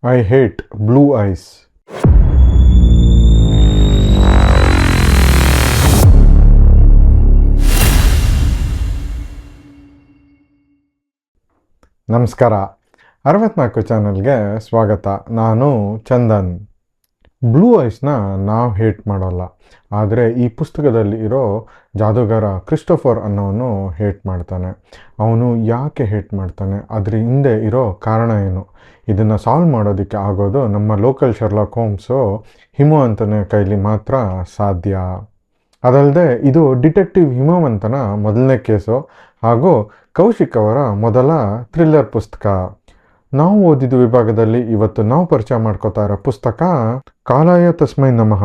I hate blue eyes. ನಮಸ್ಕಾರ. 64 ಚಾನಲ್ಗೆ ಸ್ವಾಗತ. ನಾನು ಚಂದನ್. ಬ್ಲೂ ಐಸ್ನ ನಾವು ಹೇಟ್ ಮಾಡೋಲ್ಲ, ಆದರೆ ಈ ಪುಸ್ತಕದಲ್ಲಿ ಇರೋ ಜಾದೂಗಾರ ಕ್ರಿಸ್ಟೋಫರ್ ಅನ್ನೋನು ಹೇಟ್ ಮಾಡ್ತಾನೆ. ಅವನು ಯಾಕೆ ಹೇಟ್ ಮಾಡ್ತಾನೆ, ಅದ್ರ ಹಿಂದೆ ಇರೋ ಕಾರಣ ಏನು, ಇದನ್ನು ಸಾಲ್ವ್ ಮಾಡೋದಕ್ಕೆ ಆಗೋದು ನಮ್ಮ ಲೋಕಲ್ ಶರ್ಲಾಕ್ ಹೋಮ್ಸು ಹಿಮವಂತನ ಕೈಲಿ ಮಾತ್ರ ಸಾಧ್ಯ. ಅದಲ್ಲದೆ ಇದು ಡಿಟೆಕ್ಟಿವ್ ಹಿಮವಂತನ ಮೊದಲನೇ ಕೇಸು ಹಾಗೂ ಕೌಶಿಕ್ ಅವರ ಮೊದಲ ಥ್ರಿಲ್ಲರ್ ಪುಸ್ತಕ. ನಾವು ಓದಿದ ವಿಭಾಗದಲ್ಲಿ ಇವತ್ತು ನಾವು ಪರಿಚಯ ಮಾಡ್ಕೋತಾ ಇರೋ ಪುಸ್ತಕ ಕಾಲಾಯ ತಸ್ಮೈ ನಮಃ.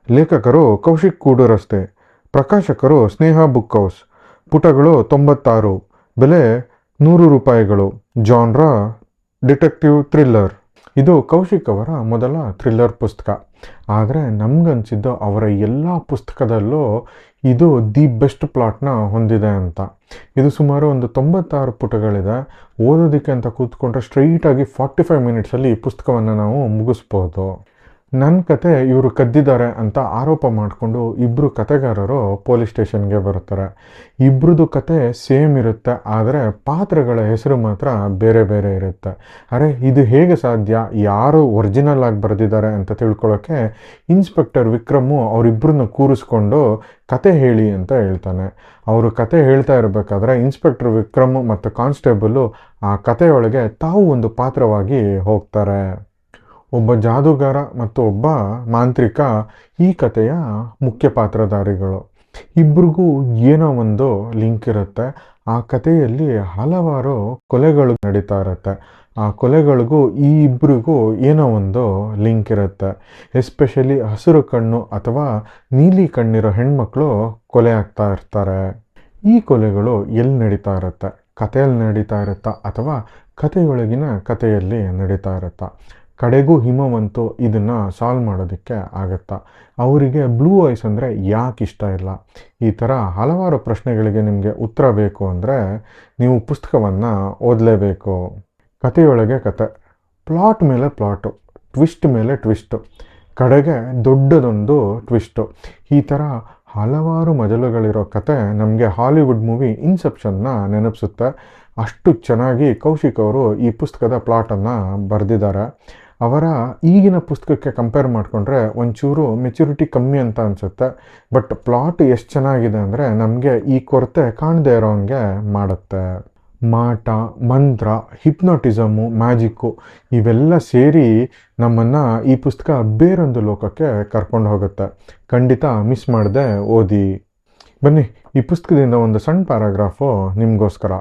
ಲೇಖಕರು ಕೌಶಿಕ್ ಕೂಡುರಸ್ತೆ, ಪ್ರಕಾಶಕರು ಸ್ನೇಹ ಬುಕ್ ಹೌಸ್. ಪುಟಗಳು 96, ಬೆಲೆ 100 ರೂಪಾಯಿಗಳು. Genre detective thriller. ಇದು ಕೌಶಿಕ್ ಅವರ ಮೊದಲ ಥ್ರಿಲ್ಲರ್ ಪುಸ್ತಕ. ಆದರೆ ನಮಗನ್ಸಿದ್ದು ಅವರ ಎಲ್ಲ ಪುಸ್ತಕದಲ್ಲೂ ಇದು ದಿ ಬೆಸ್ಟ್ ಪ್ಲಾಟ್ನ ಹೊಂದಿದೆ ಅಂತ. ಇದು ಸುಮಾರು ಒಂದು 96 ಪುಟಗಳಿದೆ. ಓದೋದಕ್ಕೆ ಅಂತ ಕೂತ್ಕೊಂಡ್ರೆ ಸ್ಟ್ರೈಟಾಗಿ 45 ಮಿನಿಟ್ಸಲ್ಲಿ ಈ ಪುಸ್ತಕವನ್ನು ನಾವು ಮುಗಿಸ್ಬೋದು. ನನ್ನ ಕತೆ ಇವರು ಕದ್ದಿದ್ದಾರೆ ಅಂತ ಆರೋಪ ಮಾಡಿಕೊಂಡು ಇಬ್ಬರು ಕತೆಗಾರರು ಪೊಲೀಸ್ ಸ್ಟೇಷನ್ಗೆ ಬರ್ತಾರೆ. ಇಬ್ಬರದು ಕತೆ ಸೇಮ್ ಇರುತ್ತೆ, ಆದರೆ ಪಾತ್ರಗಳ ಹೆಸರು ಮಾತ್ರ ಬೇರೆ ಬೇರೆ ಇರುತ್ತೆ. ಅರೆ ಇದು ಹೇಗೆ ಸಾಧ್ಯ, ಯಾರು ಒರಿಜಿನಲ್ ಆಗಿ ಬರೆದಿದ್ದಾರೆ ಅಂತ ತಿಳ್ಕೊಳ್ಳೋಕ್ಕೆ ಇನ್ಸ್ಪೆಕ್ಟರ್ ವಿಕ್ರಮು ಅವರಿಬ್ಬರನ್ನ ಕೂರಿಸ್ಕೊಂಡು ಕತೆ ಹೇಳಿ ಅಂತ ಹೇಳ್ತಾನೆ. ಅವರು ಕತೆ ಹೇಳ್ತಾ ಇರಬೇಕಾದ್ರೆ ಇನ್ಸ್ಪೆಕ್ಟರ್ ವಿಕ್ರಮ್ ಮತ್ತು ಕಾನ್ಸ್ಟೇಬಲು ಆ ಕತೆಯೊಳಗೆ ತಾವು ಒಂದು ಪಾತ್ರವಾಗಿ ಹೋಗ್ತಾರೆ. ಒಬ್ಬ ಜಾದೂಗಾರ ಮತ್ತು ಒಬ್ಬ ಮಾಂತ್ರಿಕ ಈ ಕಥೆಯ ಮುಖ್ಯ ಪಾತ್ರಧಾರಿಗಳು. ಇಬ್ರಿಗೂ ಏನೋ ಒಂದು ಲಿಂಕ್ ಇರುತ್ತೆ. ಆ ಕಥೆಯಲ್ಲಿ ಹಲವಾರು ಕೊಲೆಗಳು ನಡೀತಾ ಇರುತ್ತೆ. ಆ ಕೊಲೆಗಳಿಗೂ ಈ ಇಬ್ಬರಿಗೂ ಏನೋ ಒಂದು ಲಿಂಕ್ ಇರುತ್ತೆ. ಎಸ್ಪೆಷಲಿ ಹಸಿರು ಕಣ್ಣು ಅಥವಾ ನೀಲಿ ಕಣ್ಣಿರೋ ಹೆಣ್ಮಕ್ಳು ಕೊಲೆ ಆಗ್ತಾ ಇರ್ತಾರೆ. ಈ ಕೊಲೆಗಳು ಎಲ್ಲಿ ನಡೀತಾ ಇರುತ್ತೆ, ಕಥೆಯಲ್ಲಿ ನಡೀತಾ ಇರುತ್ತಾ ಅಥವಾ ಕಥೆಯೊಳಗಿನ ಕಥೆಯಲ್ಲಿ ನಡೀತಾ ಇರುತ್ತಾ? ಕಡೆಗೂ ಹಿಮವಂತು ಇದನ್ನು ಸಾಲ್ವ್ ಮಾಡೋದಕ್ಕೆ ಆಗುತ್ತಾ? ಅವರಿಗೆ ಬ್ಲೂ ಐಸ್ ಅಂದರೆ ಯಾಕೆ ಇಷ್ಟ ಇಲ್ಲ? ಈ ಥರ ಹಲವಾರು ಪ್ರಶ್ನೆಗಳಿಗೆ ನಿಮಗೆ ಉತ್ತರ ಬೇಕು ಅಂದರೆ ನೀವು ಪುಸ್ತಕವನ್ನು ಓದಲೇಬೇಕು. ಕಥೆಯೊಳಗೆ ಕತೆ, ಪ್ಲಾಟ್ ಮೇಲೆ ಪ್ಲಾಟು, ಟ್ವಿಸ್ಟ್ ಮೇಲೆ ಟ್ವಿಸ್ಟು, ಕಡೆಗೆ ದೊಡ್ಡದೊಂದು ಟ್ವಿಸ್ಟು. ಈ ಥರ ಹಲವಾರು ಮಜಲುಗಳಿರೋ ಕತೆ ನಮಗೆ ಹಾಲಿವುಡ್ ಮೂವಿ ಇನ್ಸೆಪ್ಷನ್ನ ನೆನಪಿಸುತ್ತೆ. ಅಷ್ಟು ಚೆನ್ನಾಗಿ ಕೌಶಿಕ್ ಅವರು ಈ ಪುಸ್ತಕದ ಪ್ಲಾಟನ್ನು ಬರೆದಿದ್ದಾರೆ. ಅವರ ಈಗಿನ ಪುಸ್ತಕಕ್ಕೆ ಕಂಪೇರ್ ಮಾಡಿಕೊಂಡ್ರೆ ಒಂಚೂರು ಮೆಚುರಿಟಿ ಕಮ್ಮಿ ಅಂತ ಅನಿಸುತ್ತೆ. ಬಟ್ ಪ್ಲಾಟ್ ಎಷ್ಟು ಚೆನ್ನಾಗಿದೆ ಅಂದರೆ ನಮಗೆ ಈ ಕೊರತೆ ಕಾಣದೇ ಇರೋ ಹಂಗೆ ಮಾಡುತ್ತೆ. ಮಾಟ, ಮಂತ್ರ, ಹಿಪ್ನೋಟಿಸಮು, ಮ್ಯಾಜಿಕ್ಕು ಇವೆಲ್ಲ ಸೇರಿ ನಮ್ಮನ್ನು ಈ ಪುಸ್ತಕ ಬೇರೊಂದು ಲೋಕಕ್ಕೆ ಕರ್ಕೊಂಡು ಹೋಗುತ್ತೆ. ಖಂಡಿತ ಮಿಸ್ ಮಾಡದೆ ಓದಿ. ಬನ್ನಿ, ಈ ಪುಸ್ತಕದಿಂದ ಒಂದು ಸಣ್ಣ ಪ್ಯಾರಾಗ್ರಾಫು ನಿಮಗೋಸ್ಕರ.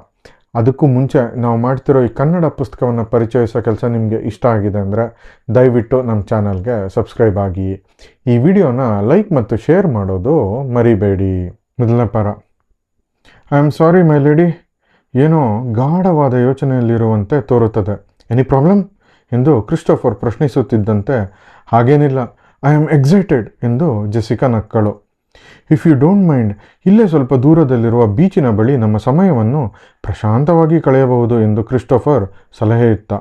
ಅದಕ್ಕೂ ಮುಂಚೆ ನಾವು ಮಾಡ್ತಿರೋ ಈ ಕನ್ನಡ ಪುಸ್ತಕವನ್ನು ಪರಿಚಯಿಸೋ ಕೆಲಸ ನಿಮಗೆ ಇಷ್ಟ ಆಗಿದೆ ಅಂದರೆ ದಯವಿಟ್ಟು ನಮ್ಮ ಚಾನಲ್ಗೆ ಸಬ್ಸ್ಕ್ರೈಬ್ ಆಗಿ. ಈ ವಿಡಿಯೋನ ಲೈಕ್ ಮತ್ತು ಶೇರ್ ಮಾಡೋದು ಮರಿಬೇಡಿ. ಮೊದಲನೇ para. I am sorry my lady. ಏನೋ ಗಾಢವಾದ ಯೋಚನೆಯಲ್ಲಿರುವಂತೆ ತೋರುತ್ತದೆ. ಎನಿ ಪ್ರಾಬ್ಲಮ್ ಎಂದು ಕ್ರಿಸ್ಟೋಫರ್ ಪ್ರಶ್ನಿಸುತ್ತಿದ್ದಂತೆ, ಹಾಗೇನಿಲ್ಲ, ಐ ಆಮ್ ಎಕ್ಸೈಟೆಡ್ ಎಂದು ಜೆಸಿಕಾ ನಕ್ಕಳು. ಇಫ್ ಯು ಡೋಂಟ್ ಮೈಂಡ್, ಇಲ್ಲೇ ಸ್ವಲ್ಪ ದೂರದಲ್ಲಿರುವ ಬೀಚಿನ ಬಳಿ ನಮ್ಮ ಸಮಯವನ್ನು ಪ್ರಶಾಂತವಾಗಿ ಕಳೆಯಬಹುದು ಎಂದು ಕ್ರಿಸ್ಟೋಫರ್ ಸಲಹೆ ಇತ್ತ.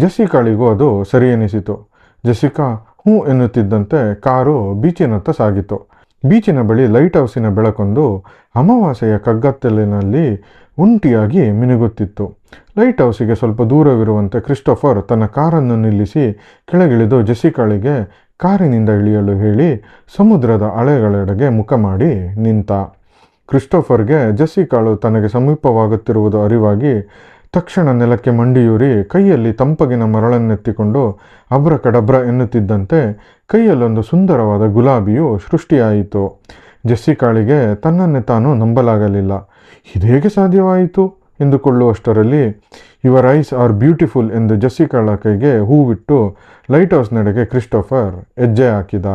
ಜೆಸಿಕಾಳಿಗೂ ಅದು ಸರಿ ಎನಿಸಿತು. ಜೆಸಿಕಾ ಹ್ಞೂ ಎನ್ನುತ್ತಿದ್ದಂತೆ ಕಾರು ಬೀಚಿನತ್ತ ಸಾಗಿತು. ಬೀಚಿನ ಬಳಿ ಲೈಟ್ ಹೌಸಿನ ಬೆಳಕೊಂದು ಅಮಾವಾಸ್ಯೆಯ ಕಗ್ಗತ್ತಲಿನಲ್ಲಿ ಒಂಟಿಯಾಗಿ ಮಿನುಗುತ್ತಿತ್ತು. ಲೈಟ್ ಹೌಸಿಗೆ ಸ್ವಲ್ಪ ದೂರವಿರುವಂತೆ ಕ್ರಿಸ್ಟೋಫರ್ ತನ್ನ ಕಾರನ್ನು ನಿಲ್ಲಿಸಿ ಕೆಳಗಿಳಿದು ಜೆಸಿಕಾಳಿಗೆ ಕಾರಿನಿಂದ ಇಳಿಯಲು ಹೇಳಿ ಸಮುದ್ರದ ಅಲೆಗಳೆಡೆಗೆ ಮುಖ ಮಾಡಿ ನಿಂತ. ಕ್ರಿಸ್ಟೋಫರ್ಗೆ ಜೆಸಿಕಾಳು ತನಗೆ ಸಮೀಪವಾಗುತ್ತಿರುವುದು ಅರಿವಾಗಿ ತಕ್ಷಣ ನೆಲಕ್ಕೆ ಮಂಡಿಯೂರಿ ಕೈಯಲ್ಲಿ ತಂಪಗಿನ ಮರಳನ್ನೆತ್ತಿಕೊಂಡು ಅಬ್ರಕಡಬ್ರ ಎನ್ನುತ್ತಿದ್ದಂತೆ ಕೈಯಲ್ಲೊಂದು ಸುಂದರವಾದ ಗುಲಾಬಿಯು ಸೃಷ್ಟಿಯಾಯಿತು. ಜೆಸಿಕಾಳಿಗೆ ತನ್ನನ್ನೇ ತಾನು ನಂಬಲಾಗಲಿಲ್ಲ. ಇದೇಗೆ ಸಾಧ್ಯವಾಯಿತು ಎಂದುಕೊಳ್ಳುವಷ್ಟರಲ್ಲಿ ಯುವರ್ ಐಸ್ ಆರ್ ಬ್ಯೂಟಿಫುಲ್ ಎಂದು ಜೆಸಿಕಾಳ ಕೈಗೆ ಹೂವಿಟ್ಟು ಲೈಟ್ ಹೌಸ್ ನಡೆಗೆ ಕ್ರಿಸ್ಟೋಫರ್ ಹೆಜ್ಜೆ ಹಾಕಿದ.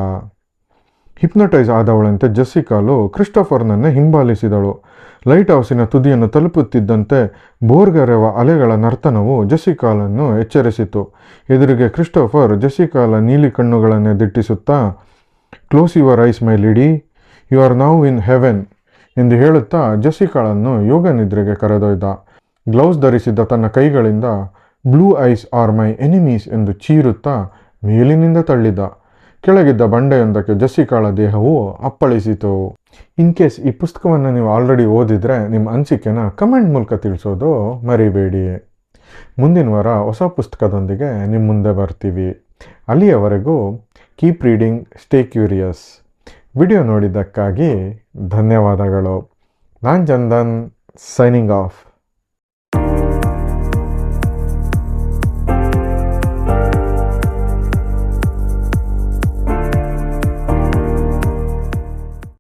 ಹಿಪ್ನಟೈಸ್ ಆದವಳಂತೆ ಜೆಸಿಕಾಳು ಕ್ರಿಸ್ಟೋಫರ್ನನ್ನೇ ಹಿಂಬಾಲಿಸಿದಳು. ಲೈಟ್ ಹೌಸಿನ ತುದಿಯನ್ನು ತಲುಪುತ್ತಿದ್ದಂತೆ ಬೋರ್ಗರೆವ ಅಲೆಗಳ ನರ್ತನವು ಜೆಸಿಕಾಳನ್ನು ಎಚ್ಚರಿಸಿತು. ಎದುರಿಗೆ ಕ್ರಿಸ್ಟೋಫರ್ ಜೆಸಿಕಾಳ ನೀಲಿ ಕಣ್ಣುಗಳನ್ನೇ ದಿಟ್ಟಿಸುತ್ತಾ, close your eyes my lady, you are now in heaven ಎಂದು ಹೇಳುತ್ತಾ ಜೆಸಿಕಾಳನ್ನು ಯೋಗ ನಿದ್ರೆಗೆ ಕರೆದೊಯ್ದ. ಗ್ಲೌಸ್ ಧರಿಸಿದ್ದ ತನ್ನ ಕೈಗಳಿಂದ blue eyes are my enemies ಎಂದು ಚೀರುತ್ತಾ ಮೇಲಿನಿಂದ ತಳ್ಳಿದ. ಕೆಳಗಿದ್ದ ಬಂಡೆಯೊಂದಕ್ಕೆ ಜೆಸ್ಸಿಕಾಳ ದೇಹವು ಅಪ್ಪಳಿಸಿತು. ಇನ್ ಕೇಸ್ ಈ ಪುಸ್ತಕವನ್ನು ನೀವು ಆಲ್ರೆಡಿ ಓದಿದರೆ ನಿಮ್ಮ ಅನಿಸಿಕೆನ ಕಮೆಂಟ್ ಮೂಲಕ ತಿಳಿಸೋದು ಮರಿಬೇಡಿ. ಮುಂದಿನ ವಾರ ಹೊಸ ಪುಸ್ತಕದೊಂದಿಗೆ ನಿಮ್ಮ ಮುಂದೆ ಬರ್ತೀವಿ. ಅಲ್ಲಿಯವರೆಗೂ keep reading, stay curious. Video ನೋಡಿದ್ದಕ್ಕಾಗಿ ಧನ್ಯವಾದಗಳು. ನಾನು ಚಂದನ್, ಸೈನಿಂಗ್ ಆಫ್.